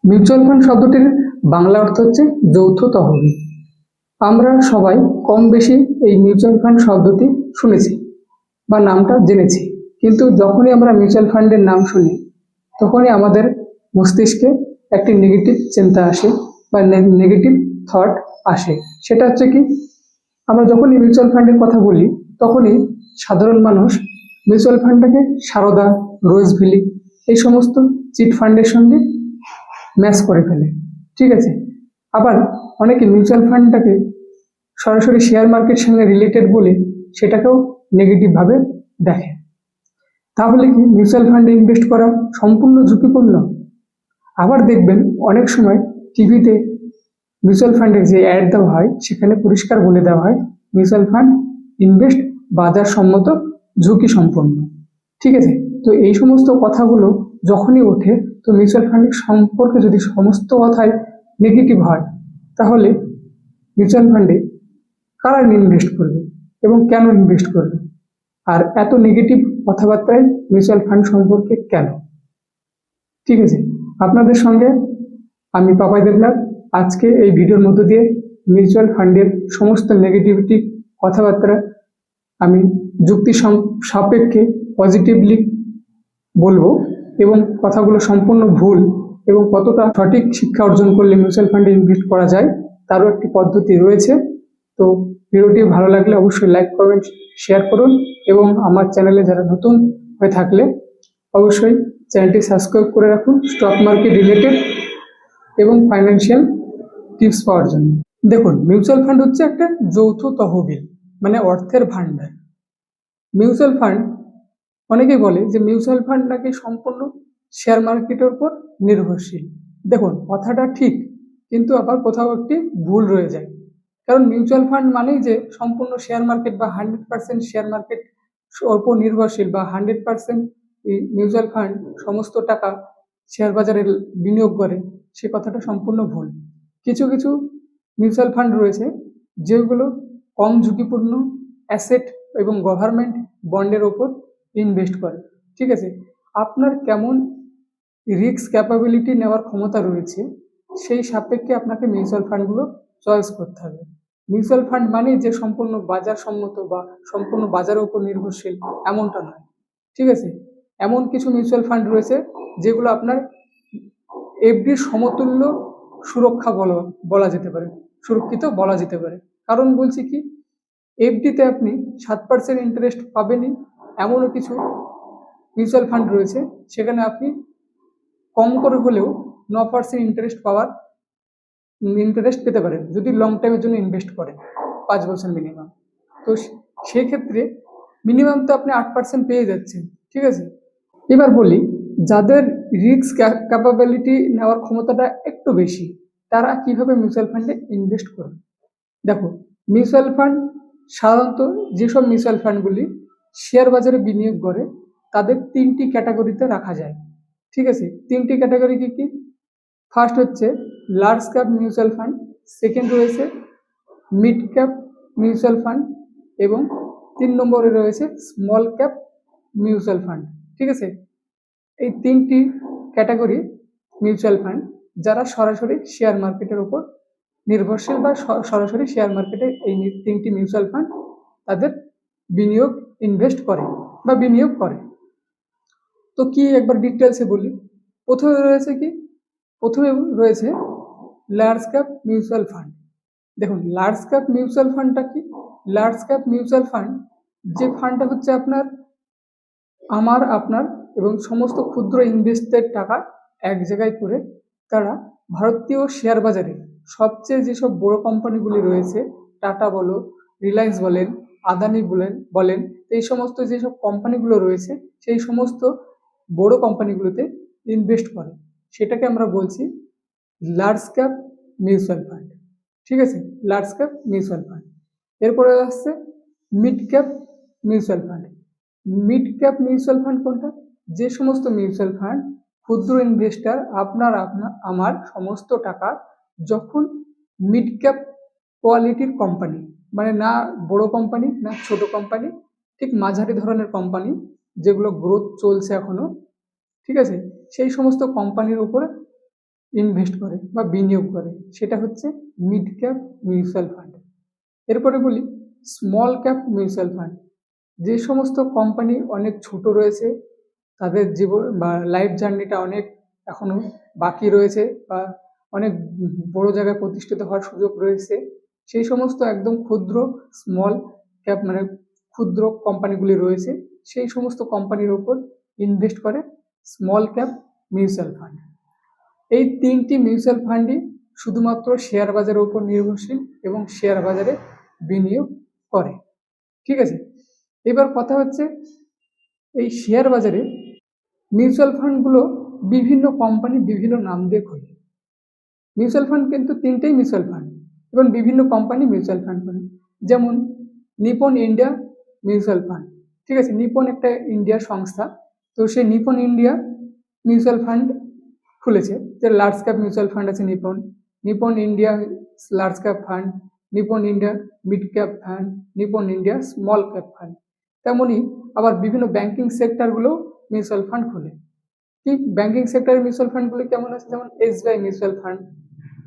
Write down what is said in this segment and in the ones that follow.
Mutual fund শব্দটির বাংলা অর্থ হচ্ছে যৌথ তহবিল। আমরা সবাই কম বেশি এই মিউচুয়াল ফান্ড শব্দটি শুনেছি বা নামটা জেনেছি, কিন্তু যখনই আমরা মিউচুয়াল ফান্ডের নাম শুনি তখনই আমাদের মস্তিষ্কে একটি নেগেটিভ চিন্তা আসে বা নেগেটিভ থট আসে। সেটা হচ্ছে কি, আমরা যখনই মিউচুয়াল ফান্ডের কথা বলি তখনই সাধারণ মানুষ মিউচুয়াল ফান্ডটাকে সারদা, রোজভ্যালি এই সমস্ত চিট ফান্ডের সঙ্গে ম্যাচ করে ফেলে। ঠিক আছে, আবার অনেকে মিউচুয়াল ফান্ডটাকে সরাসরি শেয়ার মার্কেটের সঙ্গে রিলেটেড বলে সেটাকেও নেগেটিভভাবে দেখে। তাহলে কি মিউচুয়াল ফান্ডে ইনভেস্ট করা সম্পূর্ণ ঝুঁকিপূর্ণ? আবার দেখবেন অনেক সময় টিভিতে মিউচুয়াল ফান্ডের যে অ্যাড দেওয়া হয় সেখানে পরিষ্কার বলে দেওয়া হয় মিউচুয়াল ফান্ড ইনভেস্ট বাজারসম্মত, ঝুঁকি সম্পন্ন। ঠিক আছে, তো এই সমস্ত কথাগুলো যখনই ওঠে, তো মিউচুয়াল ফান্ড সম্পর্কে যদি সমস্ত কথাই নেগেটিভ হয় তাহলে মিউচুয়াল ফান্ডে কারা ইনভেস্ট করবে এবং কেন ইনভেস্ট করবে, আর এত নেগেটিভ কথাবার্তায় মিউচুয়াল ফান্ড সম্পর্কে কেন? ঠিক আছে, আপনাদের সঙ্গে আমি পাপাই দেবনাথ। আজকে এই ভিডিওর মধ্য দিয়ে মিউচুয়াল ফান্ডের সমস্ত নেগেটিভিটি কথাবার্তা আমি যুক্তি সাপেক্ষে পজিটিভলি বলবো, এবং কথাগুলো সম্পূর্ণ ভুল এবং কতটা সঠিক শিক্ষা অর্জন করলে মিউচুয়াল ফান্ডে ইনভেস্ট করা যায় তারও একটি পদ্ধতি রয়েছে। তো ভিডিওটি ভালো লাগলে অবশ্যই লাইক, কমেন্ট, শেয়ার করুন, এবং আমার চ্যানেলে যারা নতুন হয়ে থাকলে অবশ্যই চ্যানেলটি সাবস্ক্রাইব করে রাখুন স্টক মার্কেট রিলেটেড এবং ফাইন্যান্সিয়াল টিপস পাওয়ার জন্য। দেখুন, মিউচুয়াল ফান্ড হচ্ছে একটা যৌথ তহবিল, মানে অর্থের ভান্ডার। মিউচুয়াল ফান্ড, অনেকেই বলে যে মিউচুয়াল ফান্ড নাকি সম্পূর্ণ শেয়ার মার্কেটের উপর নির্ভরশীল। দেখুন, কথাটা ঠিক, কিন্তু আবার কোথাও একটি ভুল রয়ে যায়। কারণ মিউচুয়াল ফান্ড মানেই যে সম্পূর্ণ শেয়ার মার্কেট বা 100% শেয়ার মার্কেট ওপর নির্ভরশীল, বা 100% মিউচুয়াল ফান্ড সমস্ত টাকা শেয়ার বাজারে বিনিয়োগ করে, সে কথাটা সম্পূর্ণ ভুল। কিছু কিছু মিউচুয়াল ফান্ড রয়েছে যেগুলো কম ঝুঁকিপূর্ণ অ্যাসেট এবং গভর্নমেন্ট বন্ডের ওপর ইনভেস্ট করে। ঠিক আছে, আপনার কেমন রিস্ক ক্যাপাবিলিটি নেওয়ার ক্ষমতা রয়েছে সেই সাপেক্ষে আপনাকে মিউচুয়াল ফান্ডগুলো চয়েস করতে হবে। মিউচুয়াল ফান্ড মানে যে সম্পূর্ণ বাজার সম্মত বা সম্পূর্ণ বাজারের উপর নির্ভরশীল, এমনটা নয়। ঠিক আছে, এমন কিছু মিউচুয়াল ফান্ড রয়েছে যেগুলো আপনার এফডির সমতুল্য সুরক্ষা বলা যেতে পারে, সুরক্ষিত বলা যেতে পারে। কারণ বলছি কি, এফডিতে আপনি 7% ইন্টারেস্ট পাবেনই, এমনও কিছু মিউচুয়াল ফান্ড রয়েছে সেখানে আপনি কম করে হলেও 9% ইন্টারেস্ট পেতে পারেন যদি লং টাইমের জন্য ইনভেস্ট করেন, 5 বছর মিনিমাম। তো সেক্ষেত্রে মিনিমাম তো আপনি 8% পেয়ে যাচ্ছেন। ঠিক আছে, এবার বলি যাদের রিস্ক ক্যাপাবিলিটি নেওয়ার ক্ষমতাটা একটু বেশি, তারা কিভাবে মিউচুয়াল ফান্ডে ইনভেস্ট করবে। দেখো, মিউচুয়াল ফান্ড সাধারণত যেসব মিউচুয়াল ফান্ডগুলি শেয়ার বাজারে বিনিয়োগ করে তাদের 3টি ক্যাটাগরিতে রাখা যায়। ঠিক আছে, 3টি ক্যাটাগরি কি কি? ফার্স্ট হচ্ছে large cap mutual fund, second রয়েছে মিড ক্যাপ মিউচুয়াল ফান্ড, এবং 3 নম্বরে রয়েছে স্মল ক্যাপ মিউচুয়াল ফান্ড। ঠিক আছে, এই 3টি ক্যাটাগরি মিউচুয়াল ফান্ড যারা সরাসরি শেয়ার মার্কেটের উপর নির্ভরশীল বা সরাসরি শেয়ার মার্কেটে এই 3টি মিউচুয়াল ফান্ড তাদের বিনিয়োগ ইনভেস্ট করে বা বিনিয়োগ করে। তো কি একবার ডিটেলসে বলি। প্রথমে রয়েছে লার্জ ক্যাপ মিউচুয়াল ফান্ড। দেখুন, লার্জ ক্যাপ মিউচুয়াল ফান্ডটা কি? লার্জ ক্যাপ মিউচুয়াল ফান্ড যে ফান্ডটা হচ্ছে আপনার এবং সমস্ত ক্ষুদ্র ইনভেস্টের টাকা এক জায়গায় করে তারা ভারতীয় শেয়ার বাজারে সবচেয়ে যেসব বড় কোম্পানিগুলি রয়েছে, টাটা বলো, রিলায়েন্স বলেন, আদানি বলেন, এই সমস্ত যেসব কোম্পানিগুলো রয়েছে সেই সমস্ত বড় কোম্পানিগুলোতে ইনভেস্ট করে, সেটাকে আমরা বলছি লার্জ ক্যাপ মিউচুয়াল ফান্ড। ঠিক আছে, লার্জ ক্যাপ মিউচুয়াল ফান্ড। এরপরে আসছে mid cap mutual fund. Mid cap mutual fund কোনটা? যে সমস্ত মিউচুয়াল ফান্ড ক্ষুদ্র ইনভেস্টার আমার সমস্ত টাকা যখন মিড ক্যাপ কোয়ালিটির কোম্পানি, মানে না বড় কোম্পানি না ছোট কোম্পানি, ঠিক মাঝারি ধরনের কোম্পানি যেগুলো গ্রোথ চলছে এখনো, ঠিক আছে, সেই সমস্ত কোম্পানির উপরে ইনভেস্ট করে বা বিনিয়োগ করে, সেটা হচ্ছে মিড ক্যাপ মিউচুয়াল ফান্ড। এরপরে বলি স্মল ক্যাপ মিউচুয়াল ফান্ড। যে সমস্ত কোম্পানি অনেক ছোট রয়েছে, তাদের জীবন বা লাইফ জার্নিটা অনেক এখনো বাকি রয়েছে বা অনেক বড় জায়গায় প্রতিষ্ঠিত হওয়ার সুযোগ রয়েছে, সেই সমস্ত একদম ক্ষুদ্র স্মল ক্যাপ মানে ক্ষুদ্র কোম্পানিগুলি রয়েছে, সেই সমস্ত কোম্পানির ওপর ইনভেস্ট করে স্মল ক্যাপ মিউচুয়াল ফান্ড। এই তিনটি মিউচুয়াল ফান্ডই শুধুমাত্র শেয়ার বাজারের উপর নির্ভরশীল এবং শেয়ার বাজারে বিনিয়োগ করে। ঠিক আছে, এবার কথা হচ্ছে এই শেয়ার বাজারে মিউচুয়াল ফান্ডগুলো বিভিন্ন কোম্পানি বিভিন্ন নাম দিয়ে খোলে। মিউচুয়াল ফান্ড কিন্তু তিনটেই মিউচুয়াল ফান্ড এবং বিভিন্ন কোম্পানি মিউচুয়াল ফান্ড করে, যেমন নিপন ইন্ডিয়া মিউচুয়াল ফান্ড। ঠিক আছে, নিপন একটা ইন্ডিয়ার সংস্থা, তো সেই নিপন ইন্ডিয়া মিউচুয়াল ফান্ড খুলেছে, যে লার্জ ক্যাপ মিউচুয়াল ফান্ড আছে Nippon, Nippon India large cap fund, Nippon India mid cap fund, Nippon India small cap fund. তেমনই আবার বিভিন্ন ব্যাংকিং সেক্টরগুলো মিউচুয়াল ফান্ড খুলে। কি ব্যাংকিং সেক্টরের মিউচুয়াল ফান্ডগুলো কেমন আছে, যেমন SBI mutual fund,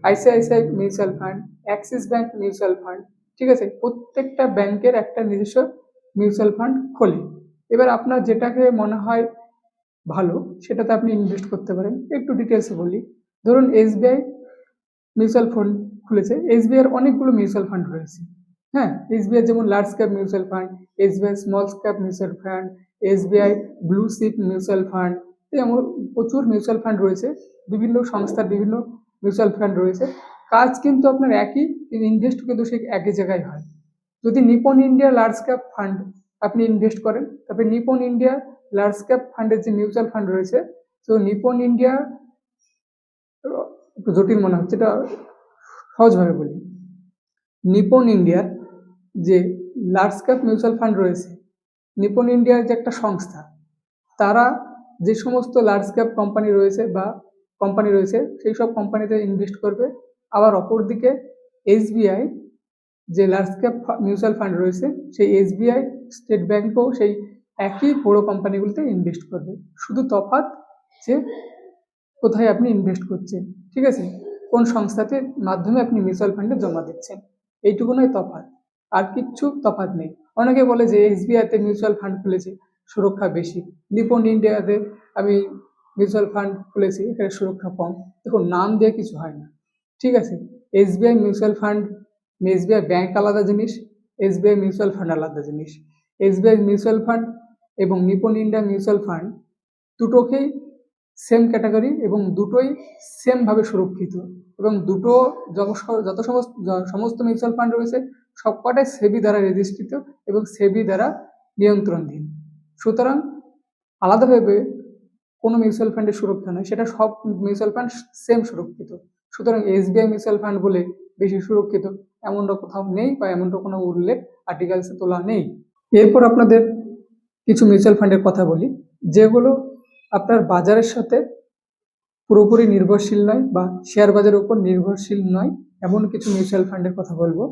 ICICI mutual fund, Axis bank mutual fund. ঠিক আছে, প্রত্যেকটা ব্যাংকের একটা নিজস্ব মিউচুয়াল ফান্ড খোলে। এবার আপনার যেটাকে মনে হয় ভালো সেটাতে আপনি ইনভেস্ট করতে পারেন। একটু ডিটেলসে বলি, ধরুন এসবিআই মিউচুয়াল ফান্ড খুলেছে, এসবিআই এর অনেকগুলো মিউচুয়াল ফান্ড রয়েছে। হ্যাঁ, এসবিআই যেমন large cap mutual fund, SBI small cap mutual fund, SBI blue chip mutual fund, এমন প্রচুর মিউচুয়াল ফান্ড রয়েছে, বিভিন্ন সংস্থার বিভিন্ন মিউচুয়াল ফান্ড রয়েছে। কাজ কিন্তু আপনার একই, ইনভেস্ট কিন্তু সেই একই জায়গায় হয়। যদি Nipon India large cap fund আপনি ইনভেস্ট করেন, তবে নিপন ইন্ডিয়া লার্জ ক্যাপ ফান্ডের যে মিউচুয়াল ফান্ড রয়েছে, তো নিপন ইন্ডিয়া একটু জটিল মনে হচ্ছে, এটা সহজভাবে বলি। নিপন ইন্ডিয়ার যে লার্জ ক্যাপ মিউচুয়াল ফান্ড রয়েছে, নিপন ইন্ডিয়ার যে একটা সংস্থা, তারা যে সমস্ত লার্জ ক্যাপ কোম্পানি রয়েছে বা কোম্পানি রয়েছে সেই সব কোম্পানিতে ইনভেস্ট করবে। আবার অপরদিকে এসবিআই যে লার্জ ক্যাপ মিউচুয়াল ফান্ড রয়েছে, সেই এসবিআই স্টেট ব্যাংকও সেই একই বড় কোম্পানিগুলিতে ইনভেস্ট করবে। শুধু তফাৎ যে কোথায় আপনি ইনভেস্ট করছেন, ঠিক আছে, কোন সংস্থাতে মাধ্যমে আপনি মিউচুয়াল ফান্ডে জমা দিচ্ছেন, এইটুকুনই তফাৎ, আর কিচ্ছু তফাৎ নেই। অনেকে বলে যে এসবিআইতে মিউচুয়াল ফান্ড খুলেছে সুরক্ষা বেশি, নিপন ইন্ডিয়াতে আমি মিউচুয়াল ফান্ড খুলেছি এখানে সুরক্ষা কম। দেখুন, নাম দিয়ে কিছু হয় না। ঠিক আছে, SBI mutual fund, SBI bank আলাদা জিনিস, এসবিআই মিউচুয়াল ফান্ড আলাদা জিনিস। এসবিআই মিউচুয়াল ফান্ড এবং নিপন ইন্ডিয়া মিউচুয়াল ফান্ড দুটোকেই সেম ক্যাটাগরি এবং দুটোই সেমভাবে সুরক্ষিত, এবং দুটো যত সমস্ত মিউচুয়াল ফান্ড রয়েছে সবকটাই সেবি দ্বারা রেজিস্ট্রিত এবং সেবি দ্বারা নিয়ন্ত্রণাধীন। সুতরাং আলাদাভাবে কোনো মিউচুয়াল ফান্ডের সুরক্ষা নয়, সেটা সব মিউচুয়াল ফান্ড সেম সুরক্ষিত। সুতরাং এসবিআই মিউচুয়াল ফান্ড বলে বেশি সুরক্ষিত এমনটা কোথাও নেই বা এমনটা কোনো উল্লেখ আর্টিকেলসে তোলা নেই। এরপর আপনাদের কিছু মিউচুয়াল ফান্ডের কথা বলি, যেগুলো আপনার বাজারের সাথে পুরোপুরি নির্ভরশীল নয় বা শেয়ার বাজারের উপর নির্ভরশীল নয়, এমন কিছু মিউচুয়াল ফান্ডের কথা বলবো।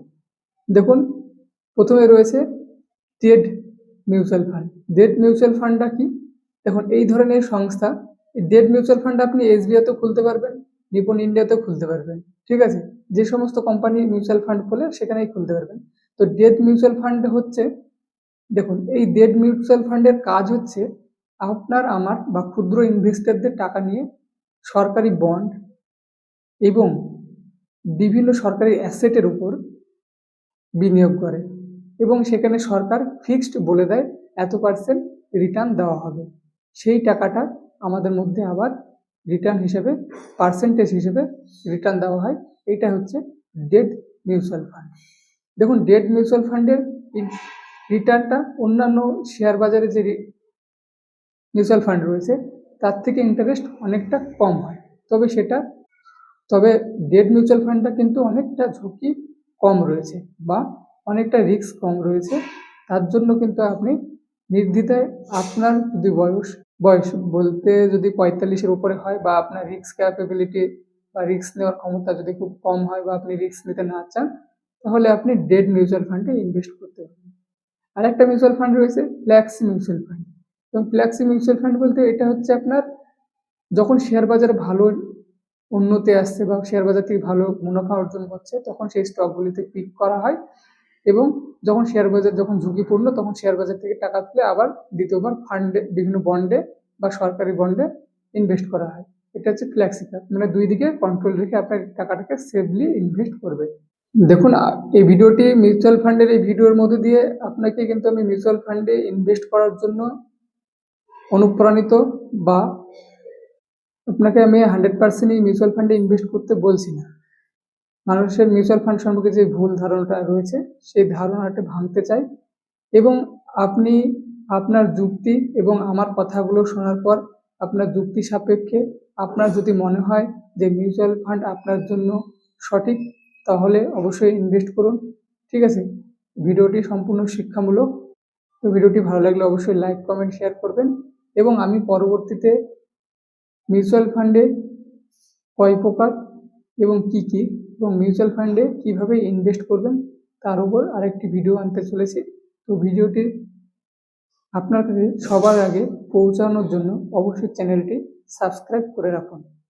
দেখুন, প্রথমে রয়েছে debt mutual fund. Debt mutual ফান্ডটা কি? দেখুন, এই ধরনের সংস্থা, ডেট মিউচুয়াল ফান্ড আপনি এসবিআইতেও খুলতে পারবেন, নিপন ইন্ডিয়াতেও খুলতে পারবেন। ঠিক আছে, যে সমস্ত কোম্পানি মিউচুয়াল ফান্ড খোলে সেখানেই খুলতে পারবেন। তো ডেট মিউচুয়াল ফান্ড হচ্ছে, দেখুন, এই ডেট মিউচুয়াল ফান্ডের কাজ হচ্ছে আপনার আমার বা ক্ষুদ্র ইনভেস্টরদের টাকা নিয়ে সরকারি বন্ড এবং বিভিন্ন সরকারি অ্যাসেটের উপর বিনিয়োগ করে, এবং সেখানে সরকার ফিক্সড বলে দেয় এত পার্সেন্ট রিটার্ন দেওয়া হবে। সেই টাকাটা আমাদের মধ্যে আবার রিটার্ন হিসেবে পার্সেন্টেজ হিসেবে রিটার্ন দেওয়া হয়। এইটা হচ্ছে ডেট মিউচুয়াল ফান্ড। দেখুন, ডেট মিউচুয়াল ফান্ডের রিটার্নটা অন্যান্য শেয়ার বাজারে যে মিউচুয়াল ফান্ড রয়েছে তার থেকে ইন্টারেস্ট অনেকটা কম হয়, তবে ডেট মিউচুয়াল ফান্ডটা কিন্তু অনেকটা ঝুঁকি কম রয়েছে বা অনেকটা রিস্ক কম রয়েছে। তার জন্য কিন্তু আপনি নির্দ্বিধায়, আপনার যদি বয়স বলতে যদি 45-এর উপরে হয় বা আপনার রিস্ক ক্যাপাবিলিটি বা রিস্ক নেওয়ার ক্ষমতা যদি খুব কম হয় বা আপনি রিস্ক নিতে না চান, তাহলে আপনি ডেট মিউচুয়াল ফান্ডে ইনভেস্ট করতে পারেন। আর একটা মিউচুয়াল ফান্ড রয়েছে ফ্ল্যাক্সি মিউচুয়াল ফান্ড। এবং ফ্ল্যাক্সি মিউচুয়াল ফান্ড বলতে এটা হচ্ছে আপনার যখন শেয়ার বাজার ভালো উন্নতি আসছে বা শেয়ার বাজার থেকে ভালো মুনাফা অর্জন করছে, তখন সেই স্টকগুলিতে পিক করা হয় এবং যখন শেয়ার বাজার যখন ঝুঁকিপূর্ণ তখন শেয়ার বাজার থেকে টাকা তুলে আবার দ্বিতীয়বার ফান্ডে, বিভিন্ন বন্ডে বা সরকারি বন্ডে ইনভেস্ট করা হয়। এটা হচ্ছে ফ্ল্যাক্সি ক্যাপ, মানে দুই দিকে কন্ট্রোল রেখে আপনার টাকাটাকে সেফলি ইনভেস্ট করবে। দেখুন, এই ভিডিওটি মিউচুয়াল ফান্ডের এই ভিডিওর মধ্যে দিয়ে আপনাকে কিন্তু আমি মিউচুয়াল ফান্ডে ইনভেস্ট করার জন্য অনুপ্রাণিত বা আপনাকে আমি 100% মিউচুয়াল ফান্ডে ইনভেস্ট করতে বলছি না। মানুষের মিউচুয়াল ফান্ড সম্পর্কে যে ভুল ধারণাটা রয়েছে সেই ধারণাটা ভাঙতে চাই এবং আপনি আপনার যুক্তি এবং আমার কথাগুলো শোনার পর আপনার যুক্তি সাপেক্ষে আপনার যদি মনে হয় যে মিউচুয়াল ফান্ড আপনার জন্য সঠিক, তাহলে অবশ্যই ইনভেস্ট করুন। ঠিক আছে, ভিডিওটি সম্পূর্ণ শিক্ষামূলক। তো ভিডিওটি ভালো লাগলে অবশ্যই লাইক, কমেন্ট, শেয়ার করবেন এবং আমি পরবর্তীতে মিউচুয়াল ফান্ডে কয় প্রকার এবং কি কি এবং মিউচুয়াল ফান্ডে কিভাবে ইনভেস্ট করবেন তার উপর আরেকটি ভিডিও আনতে চলেছি। তো ভিডিওটি আপনার কাছে সবার আগে পৌঁছানোর জন্য অবশ্যই চ্যানেলটি সাবস্ক্রাইব করে রাখুন।